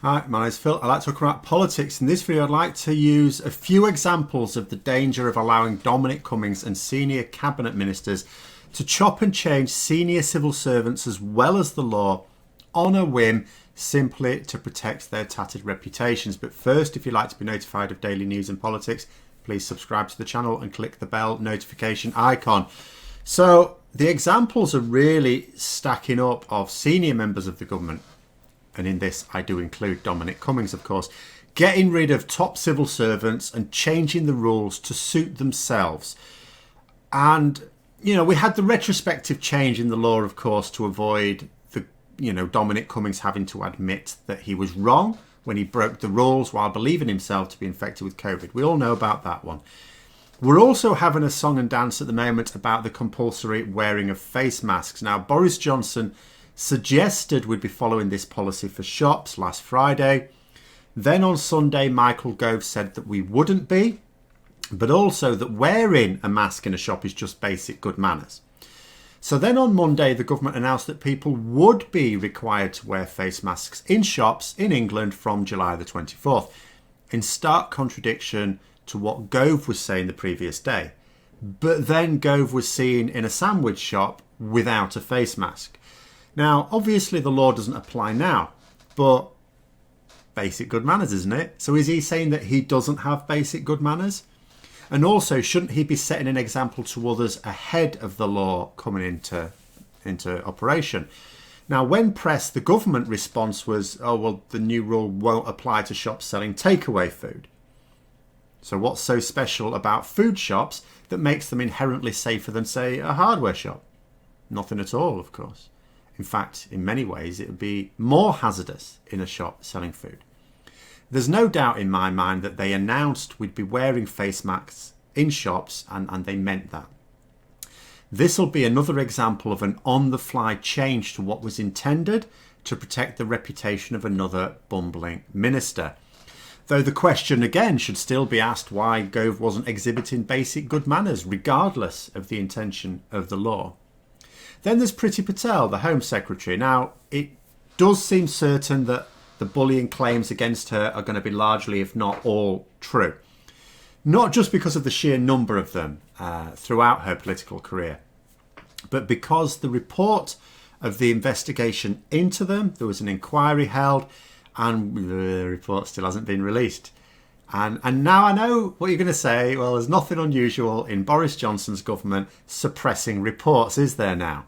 Hi, my name's Phil. I'd like to talk about politics. In this video, I'd like to use a few examples of the danger of allowing Dominic Cummings and senior cabinet ministers to chop and change senior civil servants as well as the law on a whim, simply to protect their tattered reputations. But first, if you'd like to be notified of daily news and politics, please subscribe to the channel and click the bell notification icon. So the examples are really stacking up of senior members of the government, and in this I do include Dominic Cummings, of course, getting rid of top civil servants and changing the rules to suit themselves. And, you know, we had the retrospective change in the law, of course, to avoid the, Dominic Cummings having to admit that he was wrong when he broke the rules while believing himself to be infected with COVID. We all know about that one. We're also having a song and dance at the moment about the compulsory wearing of face masks. Now, Boris Johnson suggested we'd be following this policy for shops last Friday. Then on Sunday, Michael Gove said that we wouldn't be, but also that wearing a mask in a shop is just basic good manners. So then on Monday, the government announced that people would be required to wear face masks in shops in England from July the 24th, in stark contradiction to what Gove was saying the previous day. But then Gove was seen in a sandwich shop without a face mask. Now, obviously the law doesn't apply now, but basic good manners, isn't it? So is he saying that he doesn't have basic good manners? And also, shouldn't he be setting an example to others ahead of the law coming into operation? Now, when pressed, the government response was, oh, well, the new rule won't apply to shops selling takeaway food. So what's so special about food shops that makes them inherently safer than, say, a hardware shop? Nothing at all, of course. In fact, in many ways, it would be more hazardous in a shop selling food. There's no doubt in my mind that they announced we'd be wearing face masks in shops, and they meant that. This will be another example of an on-the-fly change to what was intended to protect the reputation of another bumbling minister. Though the question again should still be asked why Gove wasn't exhibiting basic good manners, regardless of the intention of the law. Then there's Priti Patel, the Home Secretary. Now, it does seem certain that the bullying claims against her are going to be largely, if not all, true. Not just because of the sheer number of them throughout her political career, but because the report of the investigation into them, there was an inquiry held, and the report still hasn't been released. And now I know what you're going to say. Well, there's nothing unusual in Boris Johnson's government suppressing reports, is there now?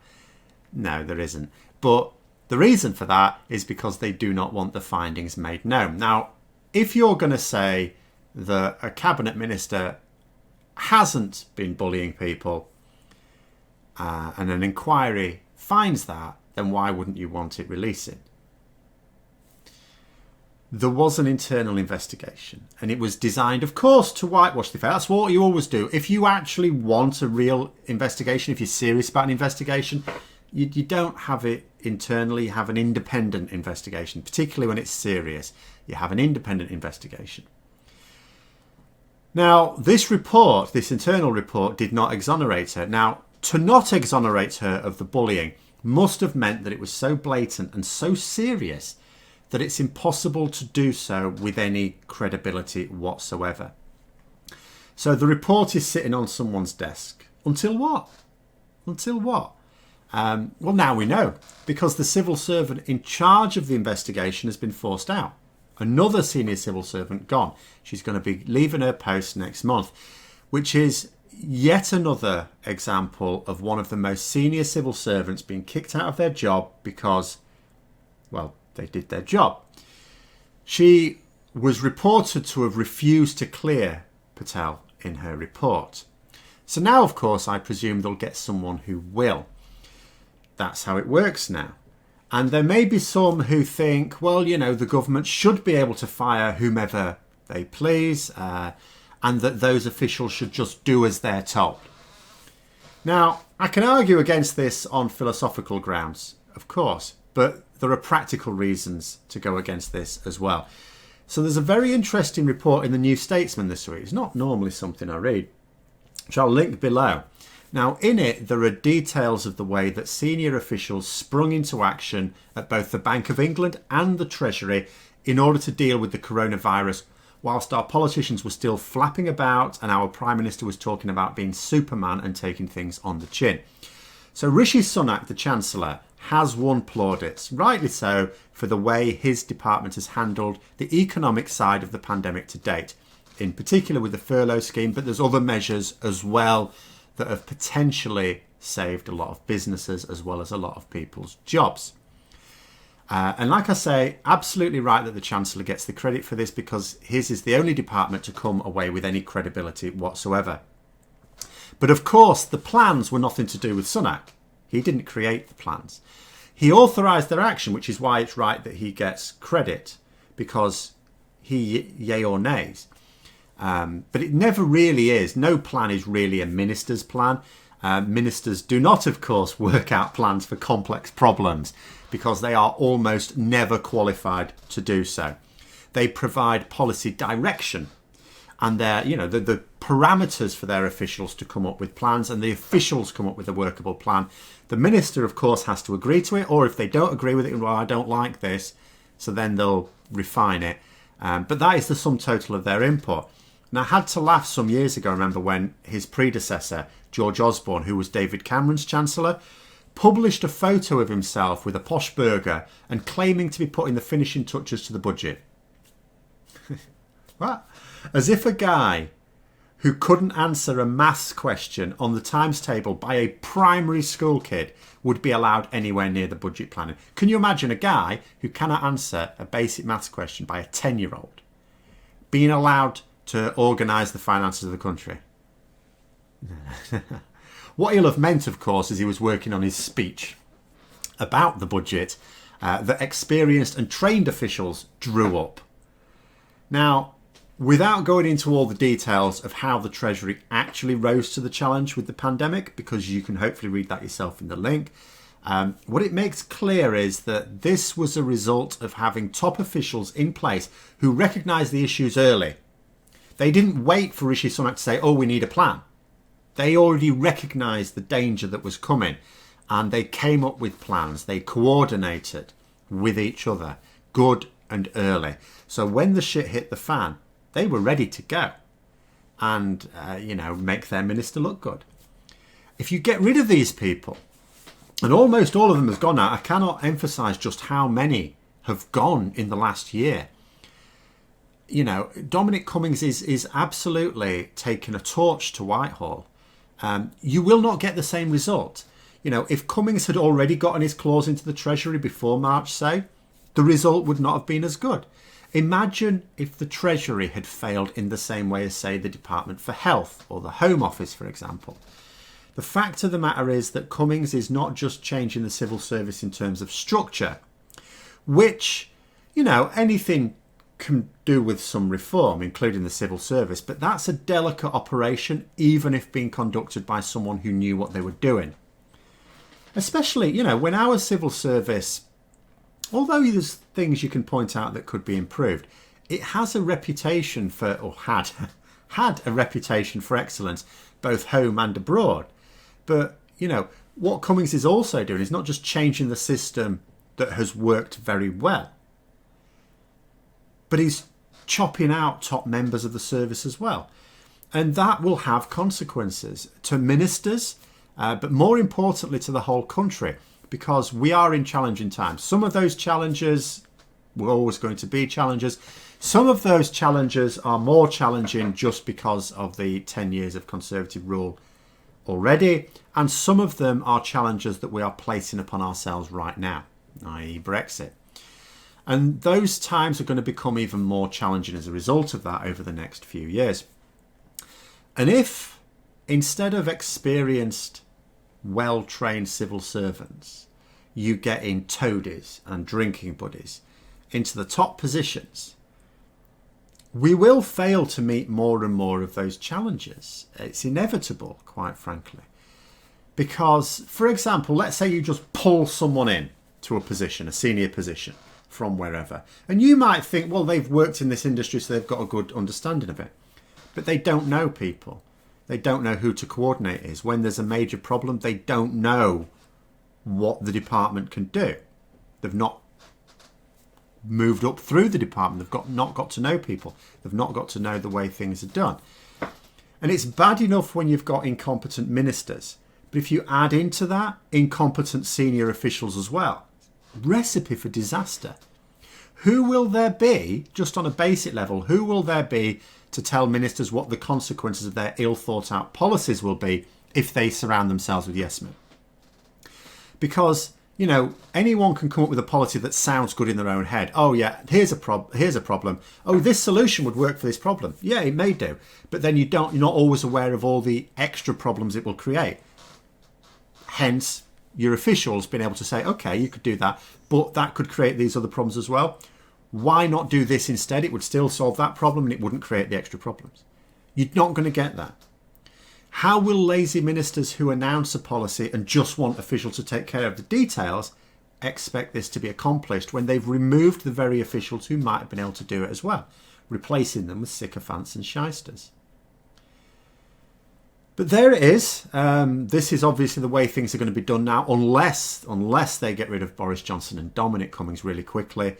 No, there isn't. But the reason for that is because they do not want the findings made known. Now, if you're going to say that a cabinet minister hasn't been bullying people and an inquiry finds that, then why wouldn't you want it releasing? There was an internal investigation, and it was designed, of course, to whitewash the affair. That's what you always do. If you actually want a real investigation, if you're serious about an investigation, you don't have it internally. You have an independent investigation, particularly when it's serious. You have an independent investigation. Now, this report, this internal report, did not exonerate her. Now, to not exonerate her of the bullying must have meant that it was so blatant and so serious that it's impossible to do so with any credibility whatsoever. So the report is sitting on someone's desk. Until what? Until what? Well, now we know, because the civil servant in charge of the investigation has been forced out. Another senior civil servant gone. She's going to be leaving her post next month, which is yet another example of one of the most senior civil servants being kicked out of their job because, well, they did their job. She was reported to have refused to clear Patel in her report. So now, of course, I presume they'll get someone who will. That's how it works now. And there may be some who think, well, the government should be able to fire whomever they please, and that those officials should just do as they're told. Now, I can argue against this on philosophical grounds, of course, but there are practical reasons to go against this as well. So there's a very interesting report in the New Statesman this week. It's not normally something I read, which I'll link below. Now, in it, there are details of the way that senior officials sprung into action at both the Bank of England and the Treasury in order to deal with the coronavirus, whilst our politicians were still flapping about and our Prime Minister was talking about being Superman and taking things on the chin. So Rishi Sunak, the Chancellor, has won plaudits, rightly so, for the way his department has handled the economic side of the pandemic to date, in particular with the furlough scheme, but there's other measures as well that have potentially saved a lot of businesses as well as a lot of people's jobs. And like I say, absolutely right that the Chancellor gets the credit for this, because his is the only department to come away with any credibility whatsoever. But of course, the plans were nothing to do with Sunak. He didn't create the plans. He authorised their action, which is why it's right that he gets credit, because he yay or nays. But it never really is. No plan is really a minister's plan. Ministers do not, of course, work out plans for complex problems, because they are almost never qualified to do so. They provide policy direction, and the parameters for their officials to come up with plans, and the officials come up with a workable plan. The minister, of course, has to agree to it, or if they don't agree with it, well, I don't like this, so then they'll refine it. But that is the sum total of their input. And I had to laugh some years ago, I remember, when his predecessor, George Osborne, who was David Cameron's Chancellor, published a photo of himself with a posh burger and claiming to be putting the finishing touches to the budget. What? As if a guy who couldn't answer a maths question on the times table by a primary school kid would be allowed anywhere near the budget planning. Can you imagine a guy who cannot answer a basic maths question by a 10-year-old being allowed to organise the finances of the country? What he'll have meant, of course, is he was working on his speech about the budget that experienced and trained officials drew up. Now, without going into all the details of how the Treasury actually rose to the challenge with the pandemic, because you can hopefully read that yourself in the link, what it makes clear is that this was a result of having top officials in place who recognised the issues early. They didn't wait for Rishi Sunak to say, oh, we need a plan. They already recognised the danger that was coming, and they came up with plans. They coordinated with each other, good and early. So when the shit hit the fan, they were ready to go and, make their minister look good. If you get rid of these people, and almost all of them have gone now, I cannot emphasise just how many have gone in the last year. Dominic Cummings is absolutely taking a torch to Whitehall. You will not get the same result. If Cummings had already gotten his claws into the Treasury before March, say, the result would not have been as good. Imagine if the Treasury had failed in the same way as, say, the Department for Health or the Home Office, for example. The fact of the matter is that Cummings is not just changing the civil service in terms of structure, which, anything can do with some reform, including the civil service, but that's a delicate operation, even if being conducted by someone who knew what they were doing. Especially, when our civil service, although there's things you can point out that could be improved, it has a reputation for, or had a reputation for excellence, both home and abroad. But, what Cummings is also doing is not just changing the system that has worked very well, but he's chopping out top members of the service as well. And that will have consequences to ministers, but more importantly to the whole country, because we are in challenging times. Some of those challenges were always going to be challenges. Some of those challenges are more challenging just because of the 10 years of Conservative rule already. And some of them are challenges that we are placing upon ourselves right now, i.e. Brexit. And those times are going to become even more challenging as a result of that over the next few years. And if, instead of experienced, well-trained civil servants, you get in toadies and drinking buddies into the top positions, we will fail to meet more and more of those challenges. It's inevitable, quite frankly. Because, for example, let's say you just pull someone in to a position, a senior position, from wherever. And you might think, well, they've worked in this industry, so they've got a good understanding of it. But they don't know people. They don't know who to coordinate is. When there's a major problem, they don't know what the department can do. They've not moved up through the department. They've not got to know people. They've not got to know the way things are done. And it's bad enough when you've got incompetent ministers. But if you add into that incompetent senior officials as well, recipe for disaster. Who will there be, just on a basic level, who will there be to tell ministers what the consequences of their ill thought out policies will be if they surround themselves with yes men? Because, you know, anyone can come up with a policy that sounds good in their own head. Oh yeah, here's a problem. Oh, this solution would work for this problem. Yeah, it may do. But then you're not always aware of all the extra problems it will create. Hence, your officials being able to say, okay, you could do that, but that could create these other problems as well. Why not do this instead? It would still solve that problem and it wouldn't create the extra problems. You're not going to get that. How will lazy ministers who announce a policy and just want officials to take care of the details expect this to be accomplished when they've removed the very officials who might have been able to do it as well, replacing them with sycophants and shysters? But there it is. This is obviously the way things are going to be done now, unless they get rid of Boris Johnson and Dominic Cummings really quickly.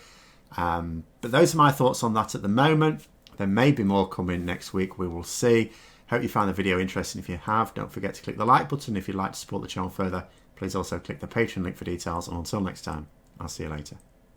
But those are my thoughts on that at the moment. There may be more coming next week. We will see. Hope you found the video interesting. If you have, don't forget to click the like button. If you'd like to support the channel further, please also click the Patreon link for details. And until next time, I'll see you later.